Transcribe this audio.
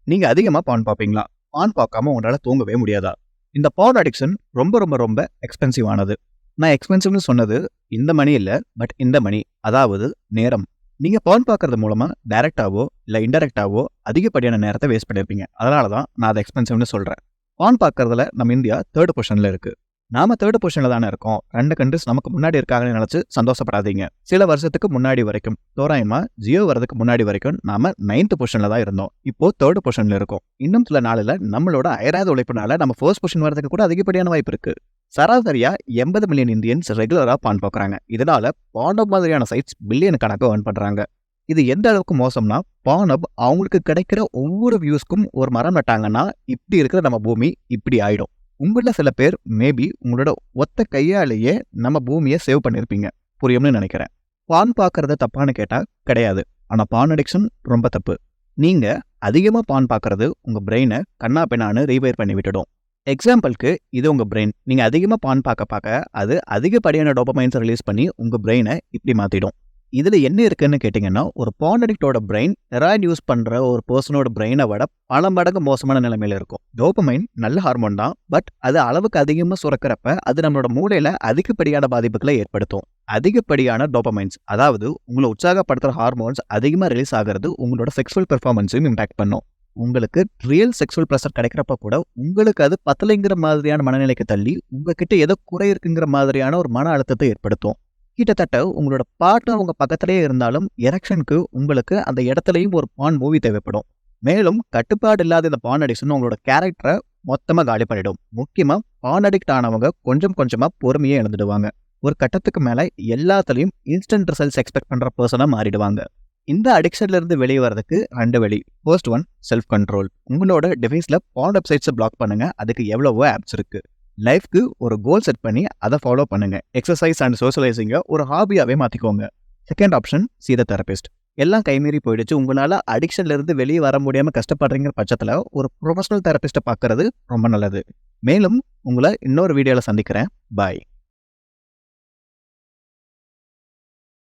நீங்க அதிகமா பான் பார்ப்பீங்களா? பான் பார்க்காம உங்களால தூங்கவே முடியாதா? இந்த பான் அடிக்ஷன் ரொம்ப ரொம்ப ரொம்ப எக்ஸ்பென்சிவ் ஆனது. நான் எக்ஸ்பென்சிவ்னு சொன்னது இந்த மணி இல்ல, பட் இந்த மணி. அதாவது நேரம். நீங்க பான் பார்க்கறது மூலமா டைரக்ட்டாவோ இல்ல இன்டைரக்ட்டாவோ அதிகப்படியான நேரத்த வேஸ்ட் பண்ணியிருப்பீங்க. அதனால தான் நான் அத எக்ஸ்பென்சிவ்னு சொல்றேன். பான் பார்க்கறதுல நம்ம இந்தியா 3 பொசிஷன்ல இருக்கு. நாம 3 பொசிஷன்ல தானே இருக்கோம். 2 கண்ட்ரீஸ் நமக்கு முன்னாடி இருக்காங்கன்னு நினைச்சு சந்தோஷப்படாதீங்க. சில வருஷத்துக்கு முன்னாடி வரைக்கும், தோராயமா ஜியோ வரதுக்கு முன்னாடி வரைக்கும் நாம 9th பொசிஷன்ல தான் இருந்தோம். இப்போ 3rd பொசிஷன்ல இருக்கோம். இன்னும் சில நாள்ல நம்மளோட அயராத உழைப்புனால நம்ம 1st பொசிஷன் வரதுக்கு கூட அதிகப்படியான வாய்ப்பு இருக்கு. சராசரியா 80 மில்லியன் இந்தியன்ஸ் ரெகுலரா பான் பார்க்கறாங்க. இதனால பான்ஹப் மாதிரியான சைட்ஸ் பில்லியன் கணக்கு earn பண்றாங்க. இது எந்த அளவுக்கு மோசம்னா, பான்ஹப் அவங்களுக்கு கிடைக்கிற ஒவ்வொரு வியூஸ்க்கும் ஒரு மரம் நட்டாங்கன்னா, இப்படி இருக்கிற நம்ம பூமி இப்படி ஆயிடும். உங்கள சில பேர் மேபி உங்களோட ஒத்த கையாலேயே நம்ம பூமியை சேவ் பண்ணியிருப்பீங்க. புரியும்னு நினைக்கிறேன். பான் பார்க்கறது தப்பான்னு கேட்டா கிடையாது. ஆனா பான் அடிக்ஷன் ரொம்ப தப்பு. நீங்க அதிகமா பான் பார்க்கறது உங்க பிரெயினை கண்ணா பின்னான்னு ரீவைர் பண்ணி விட்டுடும். எக்ஸாம்பிளுக்கு இது உங்க பிரெயின். நீங்க அதிகமா பான் பார்க்க அது அதிகப்படியான டோபமைன்ஸ் ரிலீஸ் பண்ணி உங்க பிரெயினை இப்படி மாத்திடும். இதுல என்ன இருக்குன்னு கேட்டீங்கன்னா, ஒரு பான் அடிக்டோட பிரெயின் ஹெராயின் யூஸ் பண்ற ஒரு பர்சனோட பிரெயினை விட பல மடங்கு மோசமான நிலைமையில இருக்கும். டோபமைன் நல்ல ஹார்மோன் தான், பட் அது அளவுக்கு அதிகமா சுரக்கிறப்ப அது நம்மளோட மூளையில அதிகப்படியான பாதிப்புகளை ஏற்படுத்தும். அதிகப்படியான டோபமைன்ஸ், அதாவது உங்களை உற்சாகப்படுத்துற ஹார்மோன்ஸ் அதிகமா ரிலீஸ் ஆகிறது உங்களோட செக்ஸுவல் பெர்ஃபார்மன்ஸையும் இம்பாக்ட் பண்ணும். உங்களுக்கு ரியல் செக்ஸுவல் ப்ளஷர் கிடைக்கிறப்ப கூட உங்களுக்கு அது பத்தலைங்கிற மாதிரியான மனநிலைக்கு தள்ளி உங்ககிட்ட ஏதோ குறை இருக்குங்கிற மாதிரியான ஒரு மன அழுத்தத்தை ஏற்படுத்தும். கிட்டத்தட்ட உங்களோட பார்ட்னர் உங்க பக்கத்திலேயே இருந்தாலும் எரெக்ஷனுக்கு உங்களுக்கு அந்த இடத்துலையும் ஒரு பான் மூவி தேவைப்படும். மேலும் கட்டுப்பாடு இல்லாத இந்த பான் அடிக்ஷன் உங்களோட கேரக்டரை மொத்தமா காலி பண்ணிடும். முக்கியமா பான் அடிக்ட் ஆனவங்க கொஞ்சம் கொஞ்சமா பொறுமையே இழந்துடுவாங்க. ஒரு கட்டத்துக்கு மேல எல்லாத்துலயும் இன்ஸ்டன்ட் ரிசல்ட்ஸ் எக்ஸ்பெக்ட் பண்ற பர்சனா மாறிடுவாங்க. இந்த அடிக்ஷன்ல இருந்து வெளியே வரதுக்கு 2 வழி. First one, self control. உங்களோட டிவைஸ்ல பான் வெப்சைட்ஸை பிளாக் பண்ணுங்க. அதுக்கு எவ்வளவோ ஆப்ஸ் இருக்கு. லைஃப்க்கு ஒரு கோல் செட் பண்ணி அதை ஃபாலோ பண்ணுங்க. எக்ஸசைஸ் அண்ட் சோஷியலைசிங்கை ஒரு ஹாபியாவே மாத்திக்கோங்க. Second option, see the therapist. எல்லாம் கைமீறி போயிடுச்சு, உங்களால அடிக்ஷன்ல இருந்து வெளியே வர முடியாம கஷ்டப்படுறீங்க பட்சத்துல ஒரு ப்ரொஃபஷனல் தெரபிஸ்ட்டை பார்க்கறது ரொம்ப நல்லது. மேலும் உங்களை இன்னொரு வீடியோல சந்திக்கிறேன். பாய்.